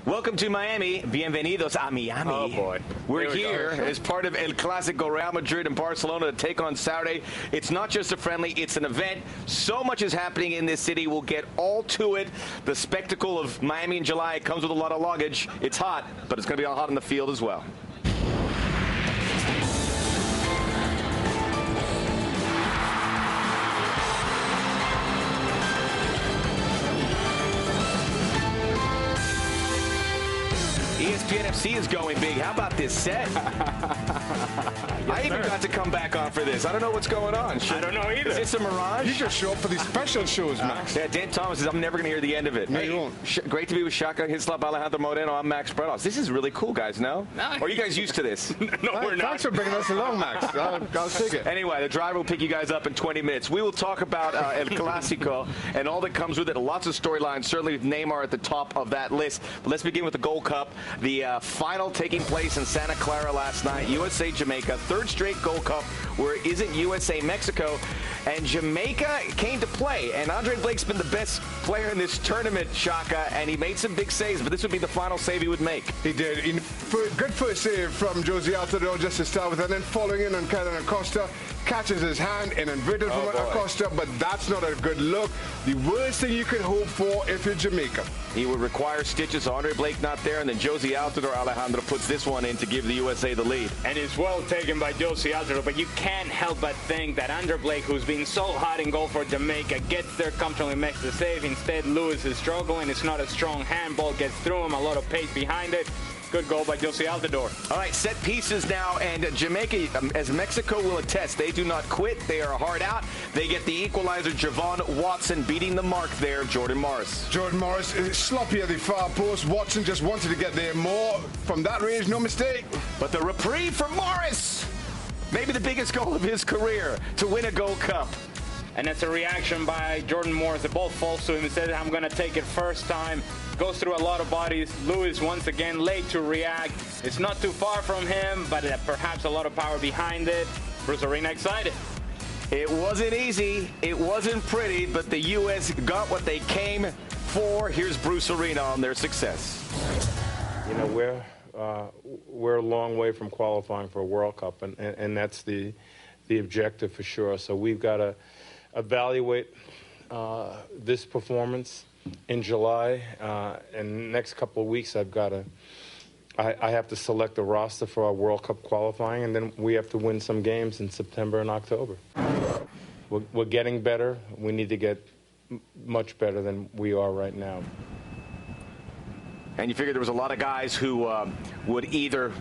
Welcome to Miami. Bienvenidos a Miami. Oh, boy. We're here as part of El Clásico, Real Madrid and Barcelona to take on Saturday. It's not just a friendly, it's an event. So much is happening in this city. We'll get all to it. The spectacle of Miami in July comes with a lot of luggage. It's hot, but it's going to be all hot on the field as well. ESPN FC is going big. How about this set? I even got to come back on for this. I don't know what's going on. I don't know either. Is this a mirage? You just show up for these special shows, Max. Yeah, Dan Thomas says, I'm never going to hear the end of it. No, you won't. Great to be with Shaka Hislop, Alejandro Moreno. I'm Max Bredos. This is really cool, guys, no? Or are you guys used to this? No, we're not. Thanks for bringing us along, Max. I'll take it. Anyway, the driver will pick you guys up in 20 minutes. We will talk about El Clásico and all that comes with it. Lots of storylines. Certainly Neymar at the top of that list. But let's begin with the Gold Cup. The final taking place in Santa Clara last night. USA-Jamaica, third straight Gold Cup where it isn't USA-Mexico. And Jamaica came to play. And Andre Blake's been the best player in this tournament, Shaka, and he made some big saves, but this would be the final save he would make. He did. Good first save from Jose Altidore just to start with, and then following in on Kellen Acosta, catches his hand and inverted from Acosta, but that's not a good look. The worst thing you could hope for if you're Jamaica. He would require stitches. Andre Blake not there, and then Jose Altidore, Alejandro, puts this one in to give the USA the lead. And it's well taken by Jose Altidore, but you can't help but think that Andre Blake, who's been so hot in goal for Jamaica, gets there comfortably, makes the save. Instead, Lewis is struggling. It's not a strong handball, gets through him, a lot of pace behind it. Good goal by Jose Altidore. All right, set pieces now, and Jamaica, as Mexico will attest, they do not quit. They are hard out. They get the equalizer, Javon Watson beating the mark there, Jordan Morris. Jordan Morris is sloppy at the far post. Watson just wanted to get there more. From that range, no mistake. But the reprieve from Morris, maybe the biggest goal of his career, to win a Gold Cup. And that's a reaction by Jordan Morris. The ball falls to him. He said, I'm going to take it first time. Goes through a lot of bodies. Lewis, once again, late to react. It's not too far from him, but perhaps a lot of power behind it. Bruce Arena excited. It wasn't easy. It wasn't pretty, but the U.S. got what they came for. Here's Bruce Arena on their success. You know, we're a long way from qualifying for a World Cup, and that's the objective for sure. So we've got to evaluate this performance in July, and next couple of weeks I have to select a roster for our World Cup qualifying, and then we have to win some games in September and October. We're getting better. We need to get much better than we are right now. And you figure there was a lot of guys who would either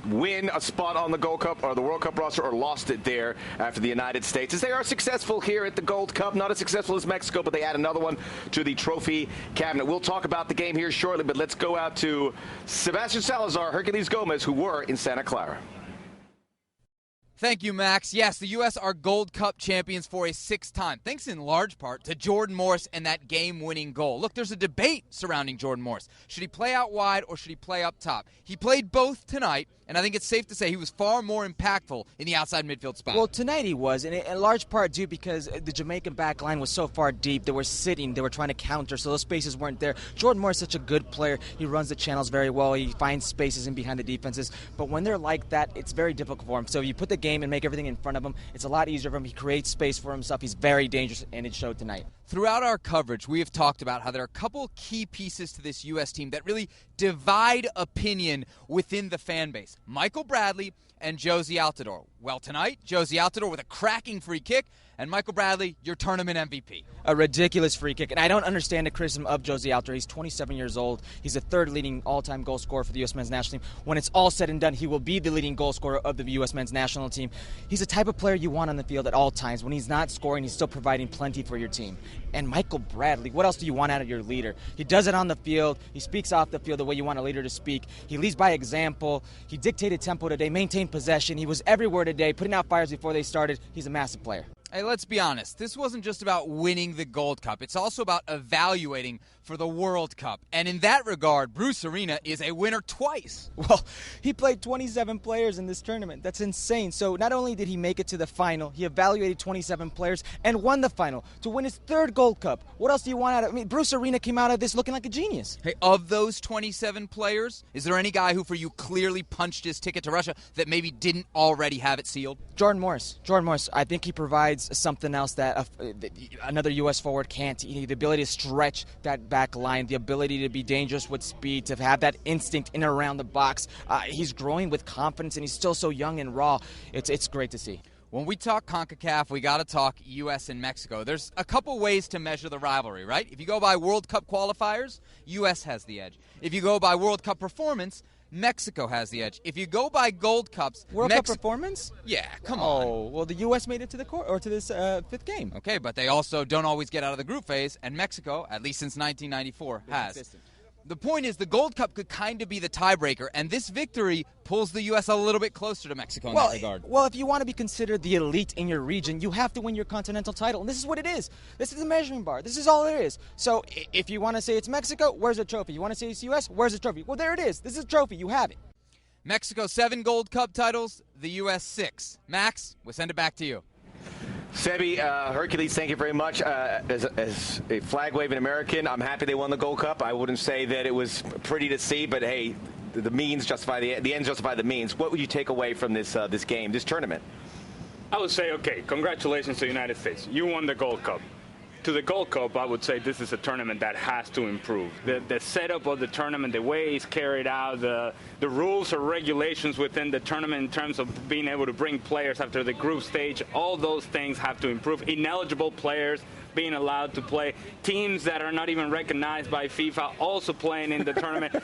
win a spot on the Gold Cup or the World Cup roster or lost it there after the United States. As they are successful here at the Gold Cup, not as successful as Mexico, but they add another one to the trophy cabinet. We'll talk about the game here shortly, but let's go out to Sebastian Salazar, Herculez Gomez, who were in Santa Clara. Thank you, Max. Yes, the U.S. are Gold Cup champions for a sixth time, thanks in large part to Jordan Morris and that game-winning goal. Look, there's a debate surrounding Jordan Morris. Should he play out wide or should he play up top? He played both tonight, and I think it's safe to say he was far more impactful in the outside midfield spot. Well, tonight he was, and in large part due because the Jamaican back line was so far deep. They were sitting, they were trying to counter, so those spaces weren't there. Jordan Morris is such a good player. He runs the channels very well. He finds spaces in behind the defenses. But when they're like that, it's very difficult for him. So if you put the game and make everything in front of him, it's a lot easier for him. He creates space for himself. He's very dangerous, and it showed tonight. Throughout our coverage, we have talked about how there are a couple key pieces to this U.S. team that really divide opinion within the fan base. Michael Bradley and Jose Altidore. Well, tonight, Jose Altidore with a cracking free kick, and Michael Bradley, your tournament MVP. A ridiculous free kick, and I don't understand the criticism of Jose Altidore. He's 27 years old. He's the third leading all-time goal scorer for the U.S. men's national team. When it's all said and done, he will be the leading goal scorer of the U.S. men's national team. He's the type of player you want on the field at all times. When he's not scoring, he's still providing plenty for your team. And Michael Bradley, what else do you want out of your leader? He does it on the field. He speaks off the field the way you want a leader to speak. He leads by example. He dictated tempo today, maintained possession. He was everywhere today, putting out fires before they started. He's a massive player. Hey, let's be honest. This wasn't just about winning the Gold Cup. It's also about evaluating for the World Cup. And in that regard, Bruce Arena is a winner twice. Well, he played 27 players in this tournament. That's insane. So not only did he make it to the final, he evaluated 27 players and won the final to win his third Gold Cup. What else do you want out of it? I mean, Bruce Arena came out of this looking like a genius. Hey, of those 27 players, is there any guy who for you clearly punched his ticket to Russia that maybe didn't already have it sealed? Jordan Morris. I think he provides something else that another U.S. forward can't. The ability to stretch that back line, the ability to be dangerous with speed, to have that instinct in and around the box. He's growing with confidence, and he's still so young and raw. It's great to see. When we talk CONCACAF, we got to talk U.S. and Mexico. There's a couple ways to measure the rivalry, right? If you go by World Cup qualifiers, U.S. has the edge. If you go by World Cup performance, Mexico has the edge. If you go by Gold Cups, World Cup performance? Yeah, come on. Oh, well, the U.S. made it to the this fifth game. Okay, but they also don't always get out of the group phase, and Mexico, at least since 1994, has. Consistent. The point is the Gold Cup could kind of be the tiebreaker, and this victory pulls the U.S. a little bit closer to Mexico in that regard. Well, if you want to be considered the elite in your region, you have to win your continental title, and this is what it is. This is the measuring bar. This is all there is. So if you want to say it's Mexico, where's the trophy? You want to say it's U.S., where's the trophy? Well, there it is. This is a trophy. You have it. Mexico 7 Gold Cup titles, the U.S. 6. Max, we'll send it back to you. Sebi, Hercules, thank you very much. As a flag-waving American, I'm happy they won the Gold Cup. I wouldn't say that it was pretty to see, but hey, the means justify the ends justify the means. What would you take away from this game, this tournament? I would say, okay, congratulations to the United States. You won the Gold Cup. To the Gold Cup, I would say this is a tournament that has to improve. The setup of the tournament, the way it's carried out, the rules or regulations within the tournament in terms of being able to bring players after the group stage, all those things have to improve. Ineligible players being allowed to play, teams that are not even recognized by FIFA also playing in the tournament.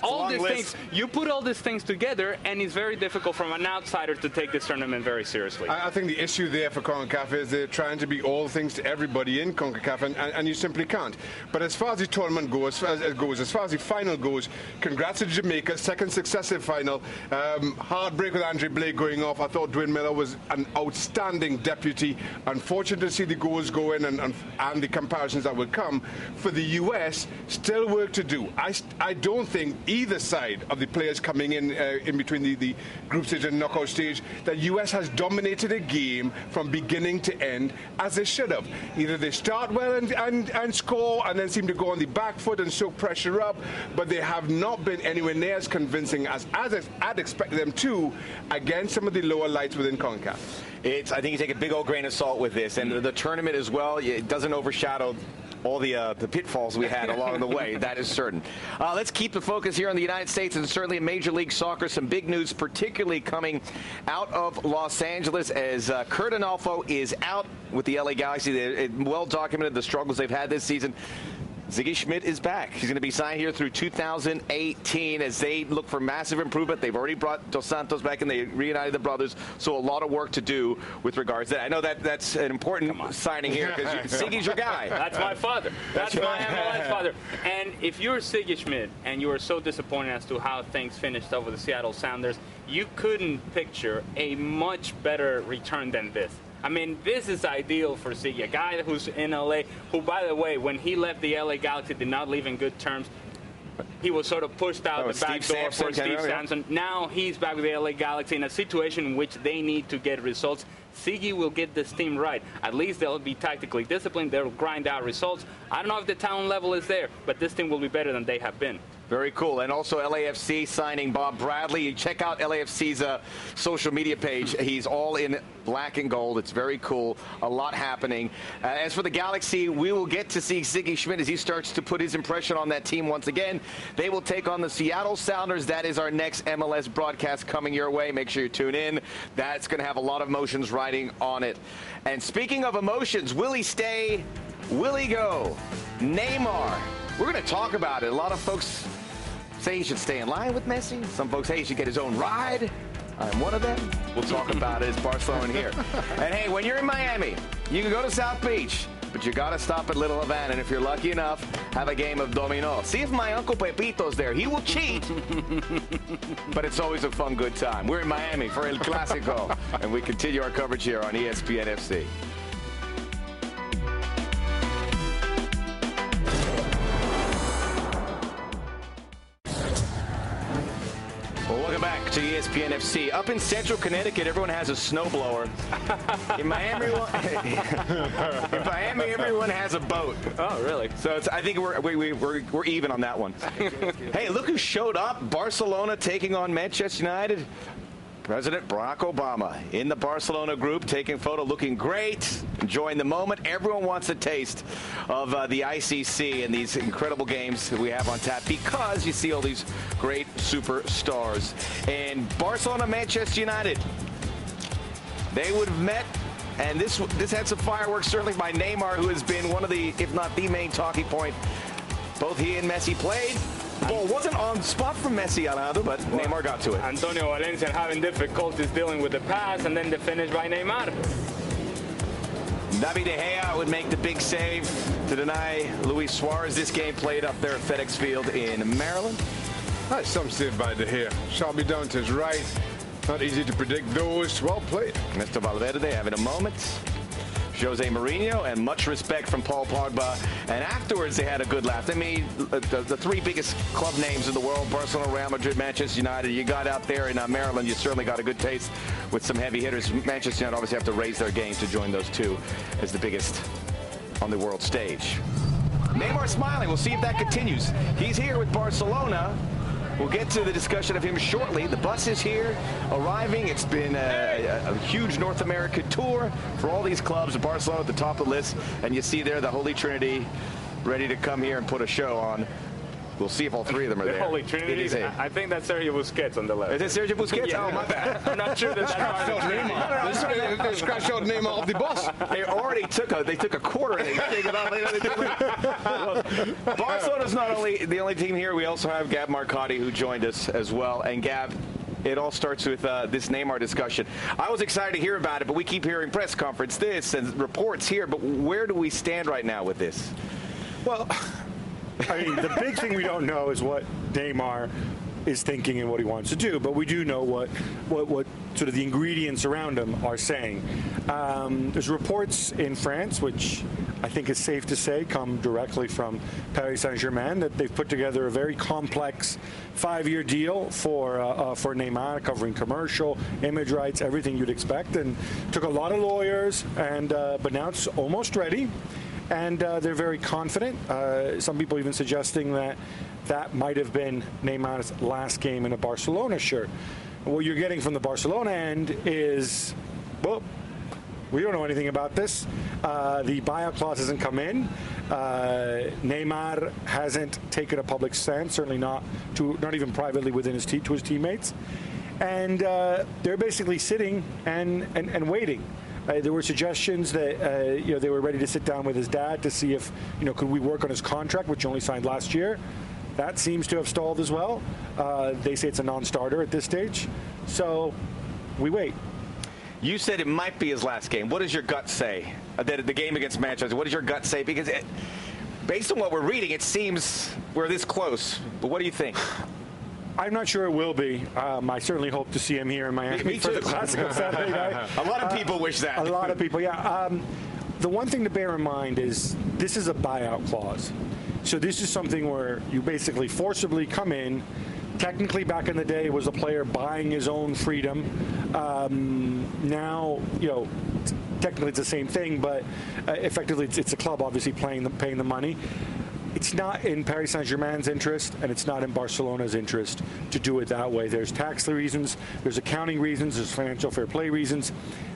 All these things, you put all these things together, and it's very difficult from an outsider to take this tournament very seriously. I think the issue there for CONCACAF is they're trying to be all things to everybody in CONCACAF, and you simply can't. But as far as the tournament goes, as far as the final goes, congrats to Jamaica, second successive final. Heartbreak with Andre Blake going off. I thought Dwayne Miller was an outstanding deputy. Unfortunate to see the goals go in and the comparisons that will come. For the U.S., still work to do. I don't think either side of the players coming in between the group stage and knockout stage, that U.S. has dominated a game from beginning to end as they should have. Either they start well and score and then seem to go on the back foot and soak pressure up, but they have not been anywhere near as convincing as I'd expect them to against some of the lower lights within CONCACAF. I think you take a big old grain of salt with this, and the tournament as well. It doesn't overshadow all the pitfalls we had along the way. That is certain. Let's keep the focus here on the United States and certainly in Major League Soccer. Some big news, particularly coming out of Los Angeles, as Kurt Analfo is out with the LA Galaxy. Well documented the struggles they've had this season. Ziggy Schmidt is back. He's going to be signed here through 2018 as they look for massive improvement. They've already brought Dos Santos back and they reunited the brothers, so a lot of work to do with regards to that. I know that's an important signing here because Ziggy's your guy. That's my father. That's my MLS father. And if you're Ziggy Schmidt and you were so disappointed as to how things finished up with the Seattle Sounders, you couldn't picture a much better return than this. I mean, this is ideal for Ziggy, a guy who's in LA, who, by the way, when he left the LA Galaxy, did not leave in good terms. He was sort of pushed out the back door for Steve Sampson. Now he's back with the LA Galaxy in a situation in which they need to get results. Ziggy will get this team right. At least they'll be tactically disciplined. They'll grind out results. I don't know if the talent level is there, but this team will be better than they have been. Very cool. And also LAFC signing Bob Bradley. Check out LAFC's social media page. He's all in black and gold. It's very cool. A lot happening. As for the Galaxy, we will get to see Ziggy Schmidt as he starts to put his impression on that team once again. They will take on the Seattle Sounders. That is our next MLS broadcast coming your way. Make sure you tune in. That's going to have a lot of emotions riding on it. And speaking of emotions, will he stay? Will he go? Neymar. We're going to talk about it. A lot of folks say he should stay in line with Messi. Some folks say he should get his own ride. I'm one of them. We'll talk about it as Barcelona here. And hey, when you're in Miami, you can go to South Beach, but you got to stop at Little Havana. And if you're lucky enough, have a game of domino. See if my Uncle Pepito's there. He will cheat, but it's always a fun, good time. We're in Miami for El Clásico, and we continue our coverage here on ESPN FC. Well, welcome back to ESPN FC. Up in central Connecticut, everyone has a snowblower. In Miami, everyone has a boat. Oh, really? So I think we're even on that one. Hey, look who showed up. Barcelona taking on Manchester United. President Barack Obama in the Barcelona group, taking photo, looking great, enjoying the moment. Everyone wants a taste of the ICC and these incredible games that we have on tap because you see all these great superstars. And Barcelona, Manchester United, they would have met, and this had some fireworks, certainly by Neymar, who has been one of the, if not the main talking point. Both he and Messi played. The ball wasn't on spot for Messi, Alejandro, but Neymar got to it. Antonio Valencia having difficulties dealing with the pass, and then the finish by Neymar. David De Gea would make the big save to deny Luis Suarez. This game played up there at FedEx Field in Maryland. That's some save by De Gea. Sharply down to his right. Not easy to predict those. Well played. Mr. Valverde having a moment. Jose Mourinho, and much respect from Paul Pogba. And afterwards, they had a good laugh. I mean, the three biggest club names in the world, Barcelona, Real Madrid, Manchester United. You got out there in Maryland, you certainly got a good taste with some heavy hitters. Manchester United obviously have to raise their game to join those two as the biggest on the world stage. Neymar smiling. We'll see if that continues. He's here with Barcelona. We'll get to the discussion of him shortly. The bus is here, arriving. It's been a huge North American tour for all these clubs. Barcelona at the top of the list. And you see there the Holy Trinity ready to come here and put a show on. We'll see if all three of them are there. The Holy Trinity? I think that's Sergio Busquets on the left. Is it Sergio Busquets? Yeah. Oh, my bad. I'm not sure that's Neymar. They scratched out Neymar off the bus. They already took a quarter and they take it out. Barcelona's not only the only team here. We also have Gab Marcotti, who joined us as well. And Gab, it all starts with this Neymar discussion. I was excited to hear about it, but we keep hearing press conference this and reports here. But where do we stand right now with this? Well, I mean, the big thing we don't know is what Neymar is thinking and what he wants to do, but we do know what sort of the ingredients around him are saying. There's reports in France, which I think is safe to say come directly from Paris Saint-Germain, that they've put together a very complex 5-year deal for Neymar, covering commercial, image rights, everything you'd expect, and took a lot of lawyers, and but now it's almost ready. And they're very confident. Some people even suggesting that might have been Neymar's last game in a Barcelona shirt. What you're getting from the Barcelona end is, well, we don't know anything about this. The buyout clause hasn't come in. Neymar hasn't taken a public stance, certainly not even privately within to his teammates. And they're basically sitting and waiting. There were suggestions that they were ready to sit down with his dad to see if could we work on his contract, which he only signed last year. That seems to have stalled as well. They say it's a non-starter at this stage, so we wait. You said it might be his last game. What does your gut say? The game against Manchester. What does your gut say? Because based on what we're reading, it seems we're this close. But what do you think? I'm not sure it will be. I certainly hope to see him here in Miami for the Classic on Saturday night. A lot of people wish that. A lot of people, yeah. The one thing to bear in mind is this is a buyout clause. So this is something where you basically forcibly come in. Technically, back in the day, it was a player buying his own freedom. Now, technically it's the same thing, but effectively it's a club obviously paying the money. It's not in Paris Saint-Germain's interest, and it's not in Barcelona's interest to do it that way. There's tax reasons, there's accounting reasons, there's financial fair play reasons.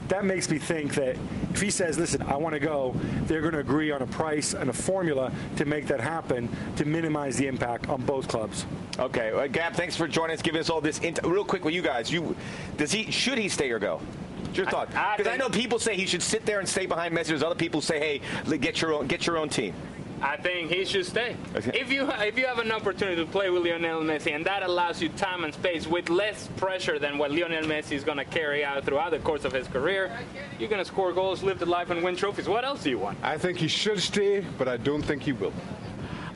That makes me think that if he says, listen, I want to go, they're going to agree on a price and a formula to make that happen to minimize the impact on both clubs. Okay. Well, Gab, thanks for joining us, giving us all this. Real quick with you guys, should he stay or go? What's your thought? Because I know people say he should sit there and stay behind Messi. There's other people who say, hey, get your own team. I think he should stay. Okay. If you have an opportunity to play with Lionel Messi, and that allows you time and space with less pressure than what Lionel Messi is going to carry out throughout the course of his career, you're going to score goals, live the life, and win trophies. What else do you want? I think he should stay, but I don't think he will.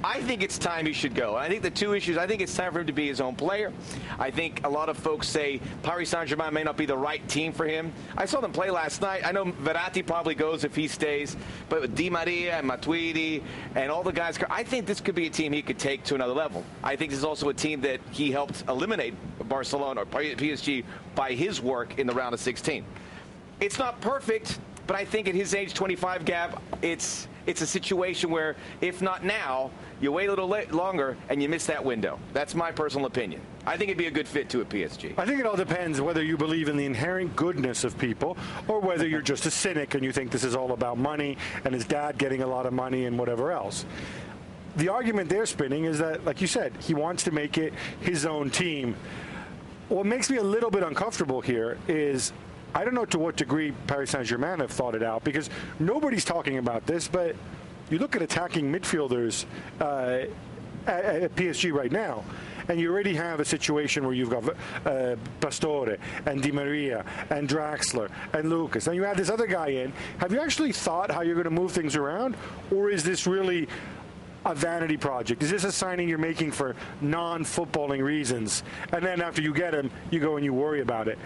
I think it's time he should go. I think the two issues, I think it's time for him to be his own player. I think a lot of folks say Paris Saint-Germain may not be the right team for him. I saw them play last night. I know Verratti probably goes if he stays, but with Di Maria and Matuidi and all the guys, I think this could be a team he could take to another level. I think this is also a team that he helped eliminate Barcelona or PSG by his work in the round of 16. It's not perfect, but I think at his age, 25, Gab, it's a situation where, if not now, you wait a little longer and you miss that window. That's my personal opinion. I think it'd be a good fit to a PSG. I think it all depends whether you believe in the inherent goodness of people or whether you're just a cynic and you think this is all about money and his dad getting a lot of money and whatever else. The argument they're spinning is that, like you said, he wants to make it his own team. What makes me a little bit uncomfortable here is I don't know to what degree Paris Saint-Germain have thought it out, because nobody's talking about this, but you look at attacking midfielders at PSG right now, and you already have a situation where you've got Pastore and Di Maria and Draxler and Lucas, and you add this other guy in. Have you actually thought how you're going to move things around, or is this really a vanity project? Is this a signing you're making for non-footballing reasons, and then after you get him, you go and you worry about it?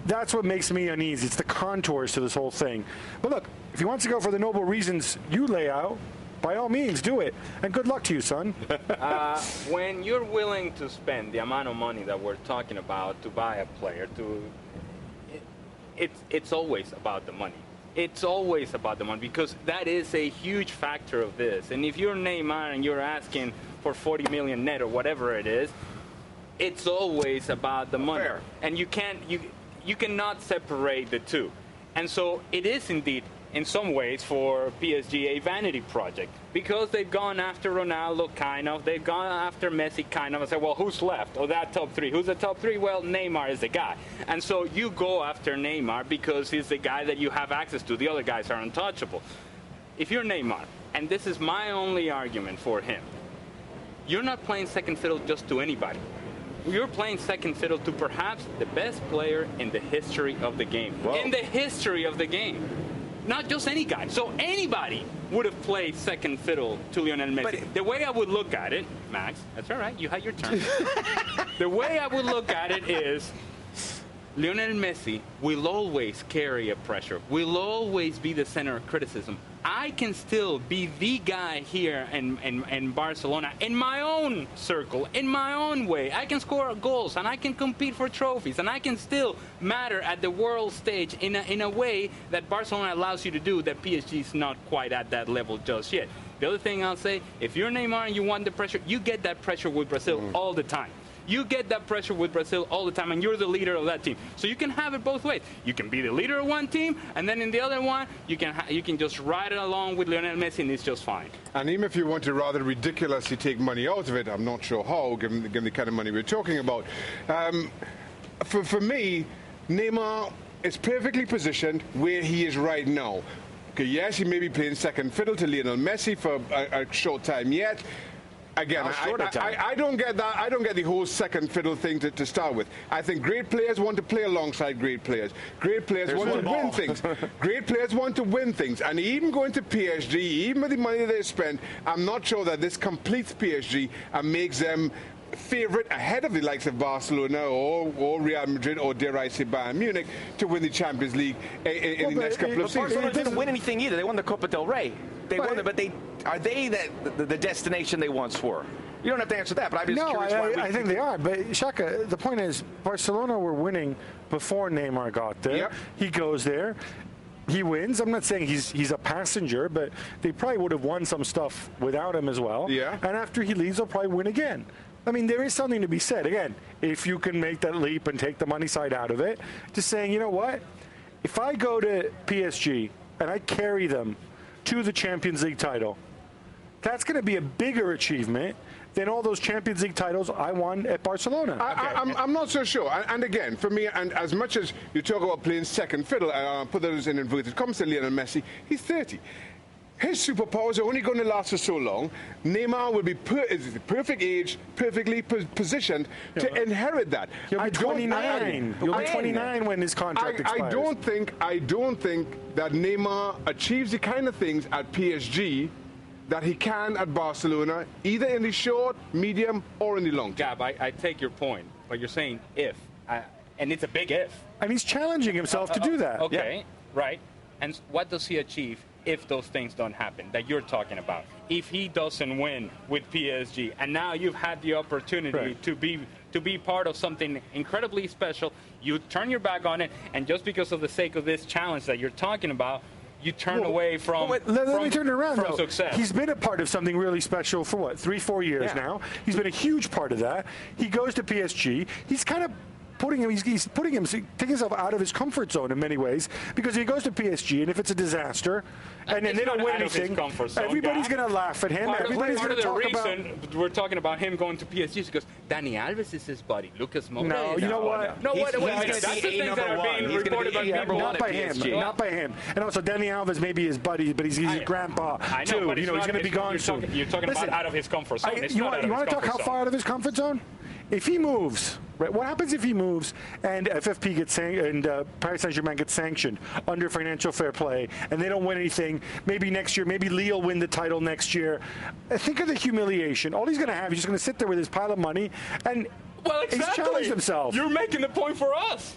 That's what makes me uneasy. It's the contours to this whole thing. But look, if he wants to go for the noble reasons you lay out, by all means, do it. And good luck to you, son. When you're willing to spend the amount of money that we're talking about to buy a player, it's always about the money. It's always about the money, because that is a huge factor of this. And if you're Neymar and you're asking for 40 million net or whatever it is, it's always about the money. Fair. And you cannot separate the two. And so it is indeed, in some ways, for PSG a vanity project, because they've gone after Ronaldo, kind of. They've gone after Messi, kind of, and said, well, who's left? Oh, that top three. Who's the top three? Well, Neymar is the guy. And so you go after Neymar because he's the guy that you have access to. The other guys are untouchable. If you're Neymar, and this is my only argument for him, you're not playing second fiddle just to anybody. You're playing second fiddle to perhaps the best player in the history of the game. Whoa. In the history of the game. Not just any guy. So anybody would have played second fiddle to Lionel Messi. But the way I would look at it, Max, that's all right, you had your turn. The way I would look at it is Lionel Messi will always carry a pressure, will always be the center of criticism. I can still be the guy here in Barcelona, in my own circle, in my own way. I can score goals, and I can compete for trophies, and I can still matter at the world stage in a way that Barcelona allows you to do that PSG is not quite at that level just yet. The other thing I'll say, if you're Neymar and you want the pressure, you get that pressure with Brazil all the time. You get that pressure with Brazil all the time, and you're the leader of that team. So you can have it both ways. You can be the leader of one team, and then in the other one, you can just ride it along with Lionel Messi, and it's just fine. And even if you want to rather ridiculously take money out of it, I'm not sure how, given the kind of money we're talking about. For me, Neymar is perfectly positioned where he is right now. Okay, yes, he may be playing second fiddle to Lionel Messi for a short time yet. Again, I don't get that. I don't get the whole second fiddle thing to start with. I think great players want to play alongside great players. Great players want to win things. Great players want to win things. And even going to PSG, even with the money they spend, I'm not sure that this completes PSG and makes them favourite ahead of the likes of Barcelona or Real Madrid or, dare I say, Bayern Munich to win the Champions League in the next couple of seasons. Barcelona didn't win anything either. They won the Copa del Rey. They won it, but are they the destination they once were? You don't have to answer that, but I'm just curious why. I think they are. But, Shaka, the point is, Barcelona were winning before Neymar got there. Yep. He goes there. He wins. I'm not saying he's a passenger, but they probably would have won some stuff without him as well. Yeah. And after he leaves, they'll probably win again. I mean, there is something to be said. Again, if you can make that leap and take the money side out of it, just saying, you know what? If I go to PSG and I carry them to the Champions League title, that's going to be a bigger achievement than all those Champions League titles I won at Barcelona. I'm not so sure. And again, for me, and as much as you talk about playing second fiddle, put those in inverted commas to Lionel Messi, he's 30. His superpowers are only going to last for so long. Neymar will be is the perfect age, perfectly positioned to inherit that. He'll be 29. He'll be 29 when his contract expires. I don't think that Neymar achieves the kind of things at PSG that he can at Barcelona, either in the short, medium, or in the long term. Gab, I take your point, but you're saying if, and it's a big if. And he's challenging himself to do that. Okay, right. And what does he achieve if those things don't happen that you're talking about? If he doesn't win with PSG, and now you've had the opportunity to be part of something incredibly special, you turn your back on it, and just because of the sake of this challenge that you're talking about, you turn away from let me turn it around, though. Success. He's been a part of something really special for, what, 3-4 years now? He's been a huge part of that. He goes to PSG. He's kind of he's taking himself out of his comfort zone in many ways, because he goes to PSG, and if it's a disaster, and then they don't win anything, everybody's going to laugh at him. Everybody's going to talk about. We're talking about him going to PSG because Dani Alves is his buddy, Lucas Moura. No, you know what? No, he's wait. gonna That's the be things that are being reported by people. Not by him. Not by him. And also, Dani Alves may be his buddy, but he's his grandpa I know, too. but He's going to be gone soon. You're talking about out of his comfort zone. You want to talk how far out of his comfort zone? If he moves, right? What happens if he moves and FFP gets and Paris Saint-Germain gets sanctioned under financial fair play, and they don't win anything? Maybe next year, maybe Lille win the title next year. Think of the humiliation. All he's going to have, he's just going to sit there with his pile of money, and he's challenged himself. You're making the point for us.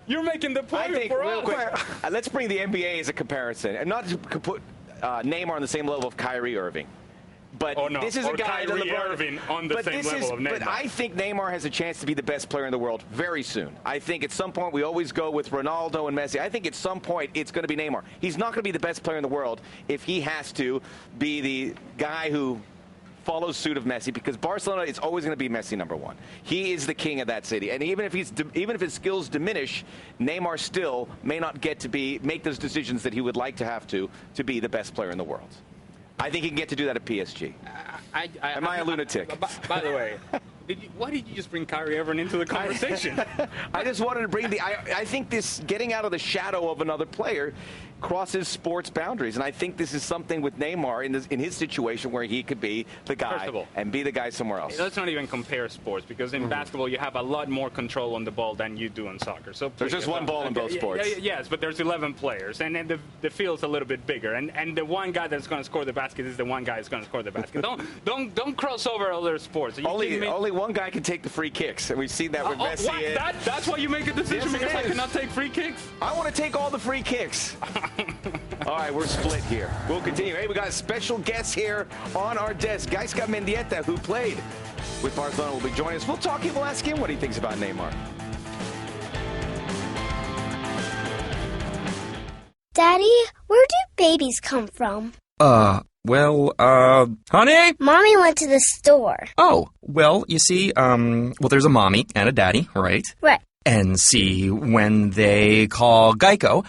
You're making the point for us. Quick, let's bring the NBA as a comparison, and not to put Neymar on the same level of Kyrie Irving. But this is a guy that LeBron Irving on the same level of Neymar. But I think Neymar has a chance to be the best player in the world very soon. I think at some point we always go with Ronaldo and Messi. I think at some point it's going to be Neymar. He's not going to be the best player in the world if he has to be the guy who follows suit of Messi, because Barcelona is always going to be Messi number one. He is the king of that city, and even if his skills diminish, Neymar still may not get to make those decisions that he would like to have to be the best player in the world. I think he can get to do that at PSG. Am I a lunatic? By the way, why did you just bring Kyrie Irving into the conversation? I just wanted to bring I think this getting out of the shadow of another player crosses sports boundaries, and I think this is something with Neymar in his situation where he could be the guy and be the guy somewhere else. Let's not even compare sports, because in basketball you have a lot more control on the ball than you do in soccer. So there's just one ball in both sports. Yes, but there's 11 players, and then the field's a little bit bigger, and the one guy that's going to score the basket is the one guy that's going to score the basket. don't cross over other sports. Only one guy can take the free kicks, and we've seen that with Messi. That's why you make a decision, because I cannot take free kicks? I want to take all the free kicks. All right, we're split here. We'll continue. Hey, we got a special guest here on our desk. Gaisca Mendieta, who played with Barcelona, will be joining us. We'll talk. We'll ask him what he thinks about Neymar. Daddy, where do babies come from? Honey? Mommy went to the store. Oh, well, you see, there's a mommy and a daddy, right? Right. And see, when they call Geico,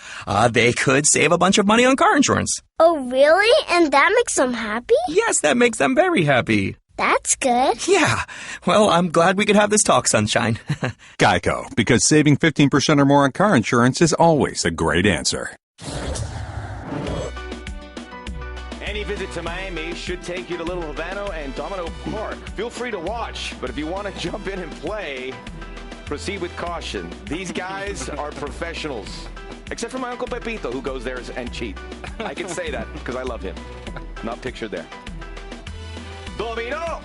they could save a bunch of money on car insurance. Oh, really? And that makes them happy? Yes, that makes them very happy. That's good. Yeah. Well, I'm glad we could have this talk, Sunshine. Geico, because saving 15% or more on car insurance is always a great answer. Any visit to Miami should take you to Little Havana and Domino Park. Feel free to watch, but if you want to jump in and play, proceed with caution. These guys are professionals, except for my Uncle Pepito, who goes there and cheat. I can say that because I love him. Not pictured there. Domino!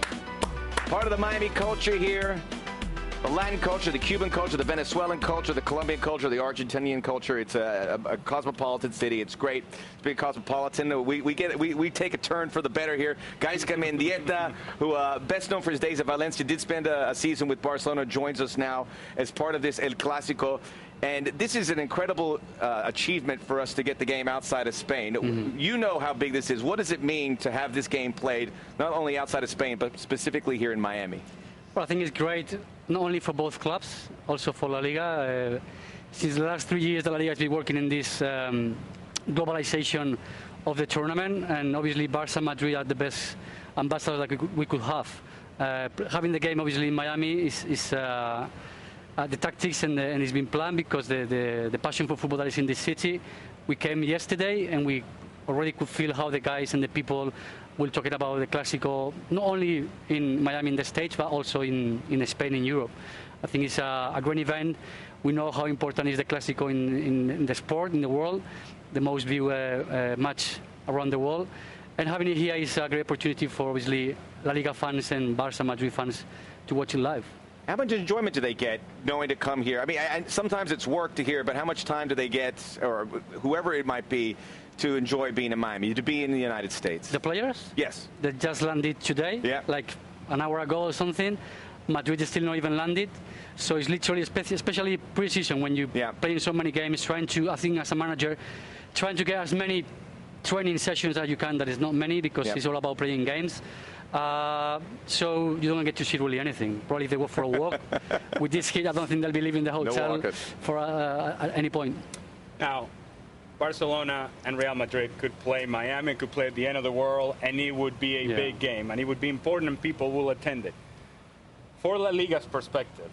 Part of the Miami culture here. The Latin culture, the Cuban culture, the Venezuelan culture, the Colombian culture, the Argentinian culture. It's a cosmopolitan city. It's great. It's being cosmopolitan. We take a turn for the better here. Gaisca Mendieta, who best known for his days at Valencia, did spend a season with Barcelona, joins us now as part of this El Clásico. And this is an incredible achievement for us to get the game outside of Spain. Mm-hmm. You know how big this is. What does it mean to have this game played not only outside of Spain, but specifically here in Miami? Well, I think it's great, not only for both clubs, also for La Liga. Since the last 3 years, the La Liga has been working in this globalization of the tournament, and obviously Barca and Madrid are the best ambassadors that we could have. Having the game, obviously, in Miami is the tactics and it's been planned because the passion for football that is in this city. We came yesterday, and we already could feel how the guys and the people will talking about the Clásico, not only in Miami in the States, but also in Spain and Europe. I think it's a great event. We know how important is the Clásico in the sport, in the world, the most viewed match around the world. And having it here is a great opportunity for, obviously, La Liga fans and Barça Madrid fans to watch it live. How much enjoyment do they get knowing to come here? I mean, sometimes it's work to hear, but how much time do they get, or whoever it might be, to enjoy being in Miami, to be in the United States? The players? Yes. They just landed today, like an hour ago or something. Madrid is still not even landed. So it's literally, especially pre-season, when you're playing so many games, trying to, I think as a manager, trying to get as many training sessions as you can. That is not many, because it's all about playing games. So you don't get to see really anything. Probably if they go for a walk. With this heat, I don't think they'll be leaving the hotel for at any point. Now, Barcelona and Real Madrid could play, Miami could play at the end of the world, and it would be a big game, and it would be important, and people will attend it. For La Liga's perspective,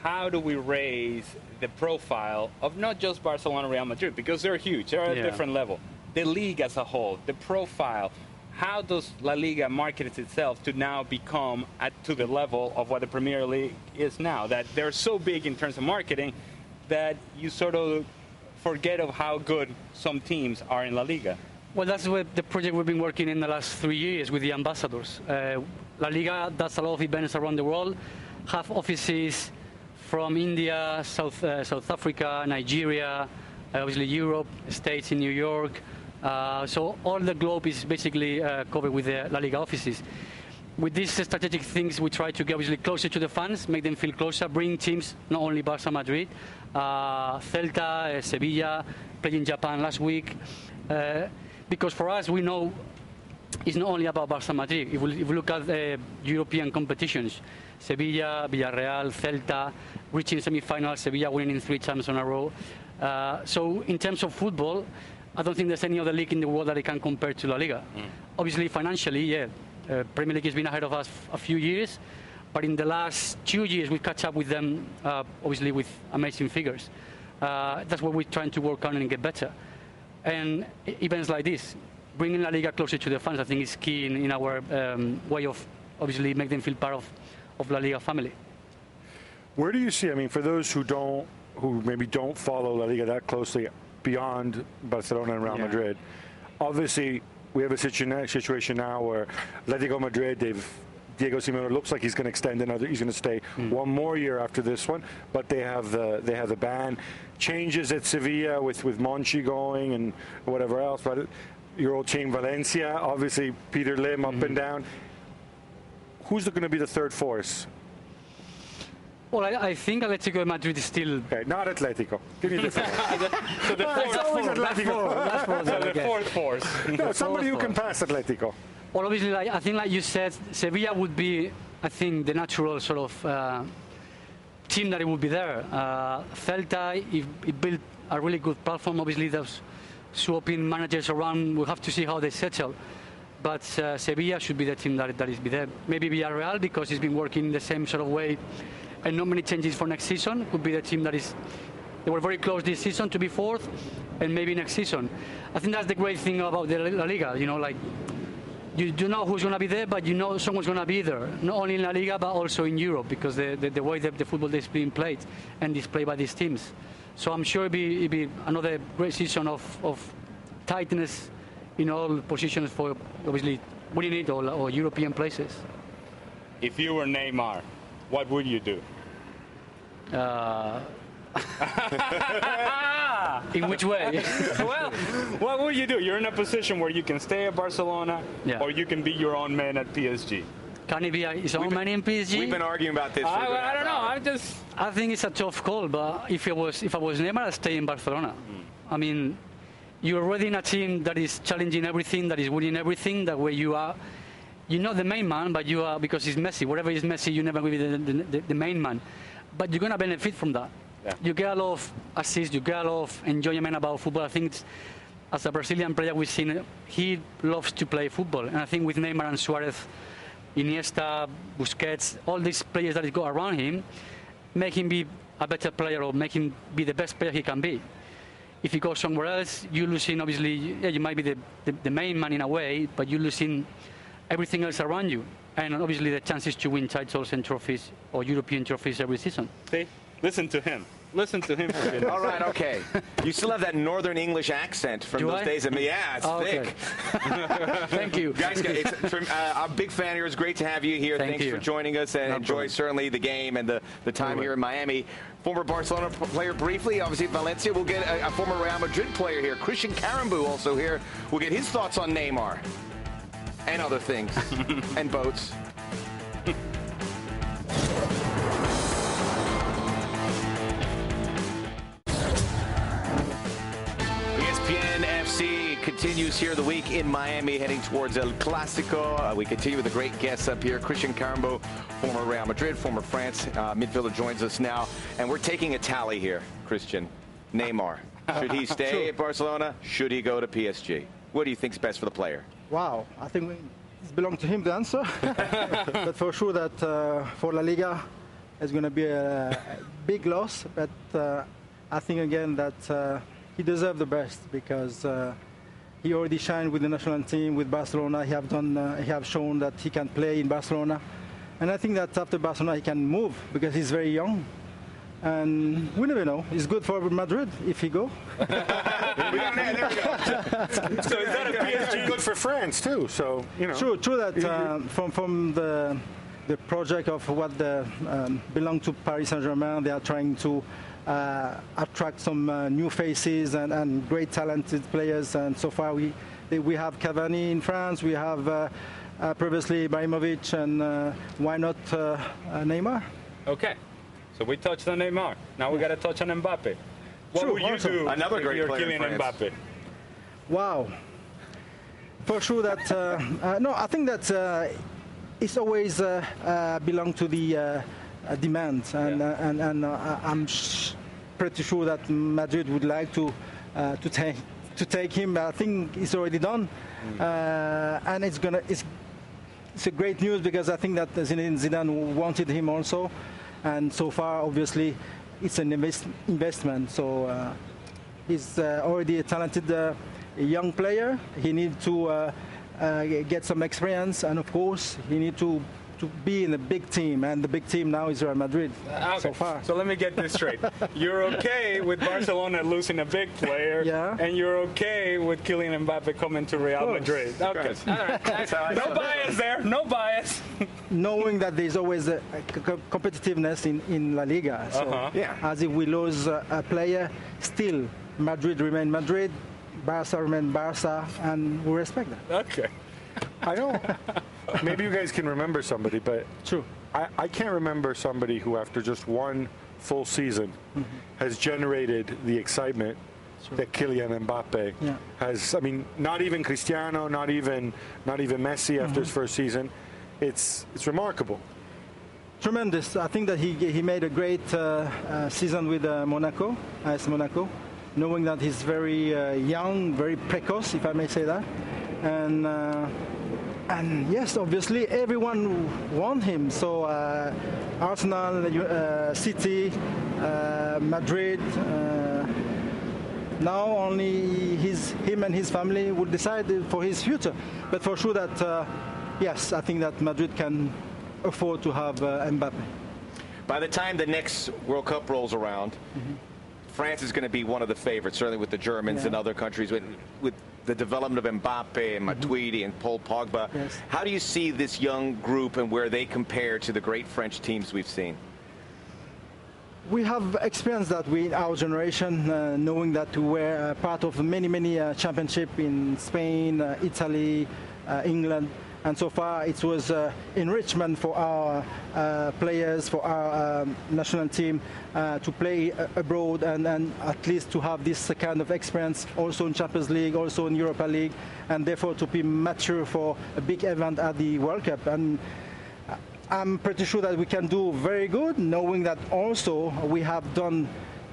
how do we raise the profile of not just Barcelona and Real Madrid, because they're huge, they're at a different level, the league as a whole, the profile? How does La Liga market itself to now become to the level of what the Premier League is now? That they're so big in terms of marketing that you sort of forget of how good some teams are in La Liga. Well, that's what the project we've been working in the last 3 years with the ambassadors. La Liga does a lot of events around the world, have offices from India, South Africa, Nigeria, obviously Europe, States in New York. So all the globe is basically covered with the La Liga offices. With these strategic things, we try to get obviously closer to the fans, make them feel closer, bring teams, not only Barça, Madrid, Celta, Sevilla, played in Japan last week. Because for us, we know it's not only about Barça, Madrid. If we look at European competitions, Sevilla, Villarreal, Celta, reaching semi-finals, Sevilla winning 3 times in a row. So in terms of football, I don't think there's any other league in the world that it can compare to La Liga. Obviously, financially, Premier League has been ahead of us a few years, but in the last 2 years, we catch up with them, obviously, with amazing figures. That's what we're trying to work on and get better. And events like this, bringing La Liga closer to the fans, I think is key in our way of, obviously, make them feel part of La Liga family. Where do you see, I mean, for those who maybe don't follow La Liga that closely, beyond Barcelona and Real Madrid, obviously we have a situation now where Atletico Madrid, Diego Simeone looks like he's going to extend another. He's going to stay one more year after this one, but they have the ban. Changes at Sevilla with Monchi going and whatever else. But your old team Valencia, obviously Peter Lim up and down. Who's going to be the third force? Well, I think Atletico Madrid is still... Okay, not Atletico. Give me the fourth. So the fourth force. No, somebody who can pass Atletico. Well, obviously, I think, like you said, Sevilla would be, I think, the natural sort of team that it would be there. Celta, it built a really good platform. Obviously, there's swapping managers around. We'll have to see how they settle. But Sevilla should be the team that is be there. Maybe Villarreal, because he's been working in the same sort of way. And not many changes for next season. Could be the team that is... They were very close this season to be fourth, and maybe next season. I think that's the great thing about the La Liga. You know, like, you do know who's going to be there, but you know someone's going to be there. Not only in La Liga, but also in Europe, because the way that the football is being played and displayed by these teams. So I'm sure it'll be another great season of tightness in all positions for, obviously, winning it or European places. If you were Neymar, what would you do? In which way? Well, what would you do? You're in a position where you can stay at Barcelona, or you can be your own man at PSG. Can he be his own man in PSG? We've been arguing about this. I don't know. I think it's a tough call, but if I was Neymar, I'd stay in Barcelona. I mean, you're already in a team that is challenging everything, that is winning everything. That way you are. You're not the main man, but you are, because it's Messi. Whatever is Messi, you never will be the main man. But you're going to benefit from that. Yeah. You get a lot of assists, you get a lot of enjoyment about football. I think as a Brazilian player we've seen, he loves to play football. And I think with Neymar and Suarez, Iniesta, Busquets, all these players that go around him, make him be a better player or make him be the best player he can be. If he goes somewhere else, you're losing, obviously, you might be the main man in a way, but you're losing everything else around you. And obviously the chances to win titles and trophies or European trophies every season. See, listen to him. Listen to him. All right, okay. You still have that Northern English accent from those days. Yeah, it's thick. Thank you. Guys, I'm a big fan here. It's great to have you here. Thanks for joining us, and enjoy certainly the game and the time here in Miami. Former Barcelona player briefly, obviously Valencia. We'll get a former Real Madrid player here. Christian Carambou also here. We'll get his thoughts on Neymar and other things and boats. ESPN FC continues here the week in Miami, heading towards El Clasico. We continue with the great guests up here. Christian Carambou, former Real Madrid, former France midfielder, joins us now. And we're taking a tally here, Christian. Neymar. Should he stay at Barcelona? Should he go to PSG? What do you think's best for the player? Wow, I think it belongs to him to answer. But for sure that for La Liga, it's going to be a big loss. But I think again that he deserves the best because he already shined with the national team, with Barcelona. He have shown that he can play in Barcelona. And I think that after Barcelona, he can move because he's very young. And we never know. It's good for Madrid if he go. So is that a PSG good for France too? So you know. True that from the project of what belong to Paris Saint-Germain, they are trying to attract some new faces and great talented players. And so far we have Cavani in France. We have previously Ibrahimovic, and why not Neymar? Okay. So we touched on Neymar. Now we got to touch on Mbappe. What would you do Another great if you're player Kylian Mbappe? Wow. For sure that, no, I think that it's always belong to the demand. And I'm pretty sure that Madrid would like to take him. I think it's already done. And it's a great news because I think that Zinedine Zidane wanted him also. And so far, obviously, it's an investment. So he's already a talented young player. He needs to get some experience, and of course, he needs to be in a big team. And the big team now is Real Madrid so far. So let me get this straight. You're okay with Barcelona losing a big player, and you're okay with Kylian Mbappe coming to Real Madrid. Okay. All right. No bias there. No bias. Knowing that there's always a competitiveness in La Liga. So as if we lose a player, still Madrid remain Madrid, Barca remain Barca, and we respect that. Okay. I don't. Maybe you guys can remember somebody, but I can't remember somebody who, after just one full season, has generated the excitement that Kylian Mbappe has. I mean, not even Cristiano, not even Messi after his first season. It's remarkable. Tremendous. I think that he made a great season with Monaco, AS Monaco, knowing that he's very young, very precocious, if I may say that. And yes, obviously, everyone wants him. So Arsenal, City, Madrid. Now only him and his family will decide for his future. But for sure that, yes, I think that Madrid can afford to have Mbappe. By the time the next World Cup rolls around, France is going to be one of the favorites, certainly with the Germans and other countries. With the development of Mbappe and Matuidi and Paul Pogba, how do you see this young group and where they compare to the great French teams we've seen? We have experienced that in our generation, knowing that we were part of many championships in Spain, Italy, England. And so far, it was enrichment for our players, for our national team to play abroad and at least to have this kind of experience also in Champions League, also in Europa League, and therefore to be mature for a big event at the World Cup. And I'm pretty sure that we can do very good, knowing that also we have done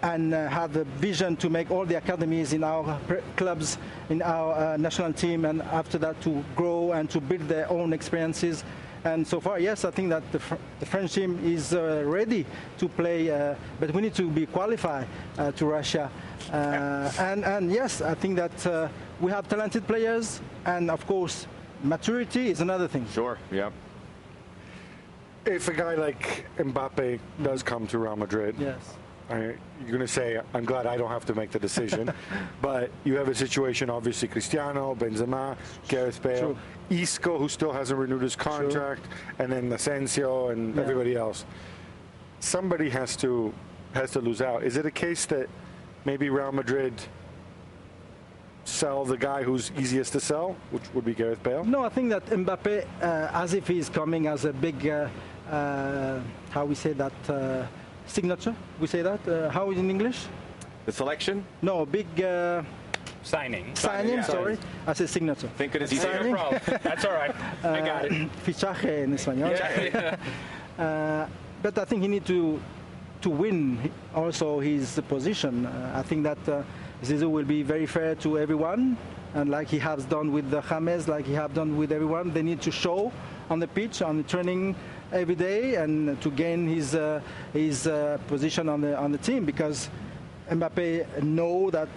and have the vision to make all the academies in our clubs, in our national team, and after that to grow and to build their own experiences. And so far, yes, I think that the French team is ready to play, but we need to be qualified to Russia. And yes, I think that we have talented players, and of course, maturity is another thing. Sure, yeah. If a guy like Mbappe does come to Real Madrid, you're going to say, I'm glad I don't have to make the decision. But you have a situation, obviously, Cristiano, Benzema, Gareth Bale, True. Isco, who still hasn't renewed his contract, and then Asensio and everybody else. Somebody has to lose out. Is it a case that maybe Real Madrid sell the guy who's easiest to sell, which would be Gareth Bale? No, I think that Mbappe, as if he's coming as a big, how we say that, signature? We say that? How is it in English? The selection? No, big Signing. signing, sorry. As a signature. Think it is easy. No problem. That's all right. I got it. Fichaje en español. But I think he needs to win also his position. I think that Zizou will be very fair to everyone, and like he has done with the James, like he have done with everyone, they need to show on the pitch, on the training every day, and to gain his position on the team, because Mbappe know that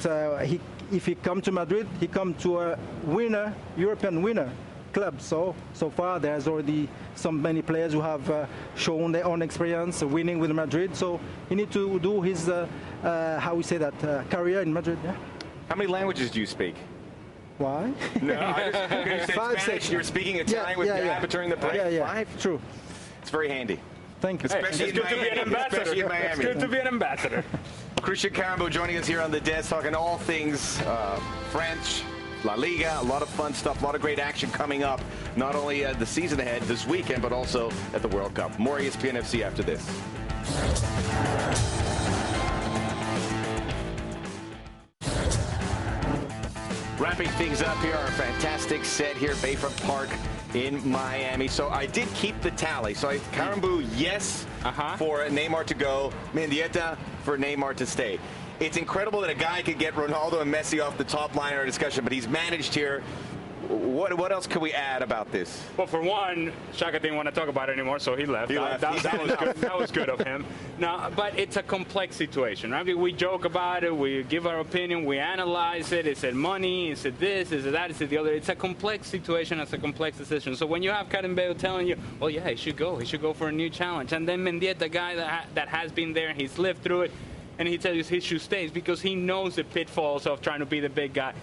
if he come to Madrid, he come to a winner, European winner club. So far there's already many players who have shown their own experience winning with Madrid. So he need to do his how we say that career in Madrid. Yeah. How many languages do you speak? Why? No, I just, you said Five, Spanish. six. You're speaking Italian with Gab during the break. Yeah, Five? True. It's very handy. Thank you. Especially It's good to be an ambassador. Especially in Miami. It's good to be an ambassador. Christian Carambeau joining us here on the desk, talking all things French, La Liga, a lot of fun stuff, a lot of great action coming up, not only the season ahead this weekend, but also at the World Cup. More ESPN FC after this. Wrapping things up here, our fantastic set here, Bayfront Park in Miami. So I did keep the tally. So Carambeau, yes, for Neymar to go. Mendieta for Neymar to stay. It's incredible that a guy could get Ronaldo and Messi off the top line in our discussion, but he's managed here. What else can we add about this? Well, for one, Xhaka didn't want to talk about it anymore, so he left. That was good. That was good of him. No, but it's a complex situation, right? We joke about it, we give our opinion, we analyze it. Is it money? Is it this? Is it that? Is it the other? It's a complex situation. It's a complex decision. So when you have Carambeau telling you, well, yeah, he should go for a new challenge, and then Mendieta, the guy that has been there, he's lived through it, and he tells you he should stay because he knows the pitfalls of trying to be the big guy.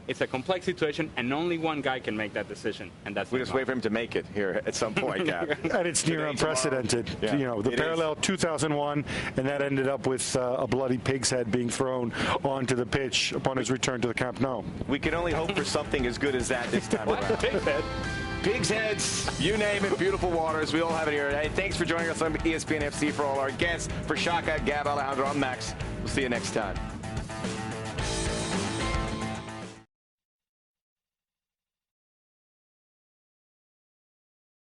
It's a complex situation, and only one guy can make that decision, and that's. We just wait for him to make it here at some point, Gab. And it's near unprecedented. Yeah, you know, the parallel 2001, and that ended up with a bloody pig's head being thrown onto the pitch upon his return to the Camp Nou. We can only hope for something as good as that this time around. Pig's head. Pig's heads, you name it, beautiful waters. We all have it here. Hey, thanks for joining us on ESPN FC. For all our guests, for Xhaka, Gab, Alejandro, I'm Max. We'll see you next time.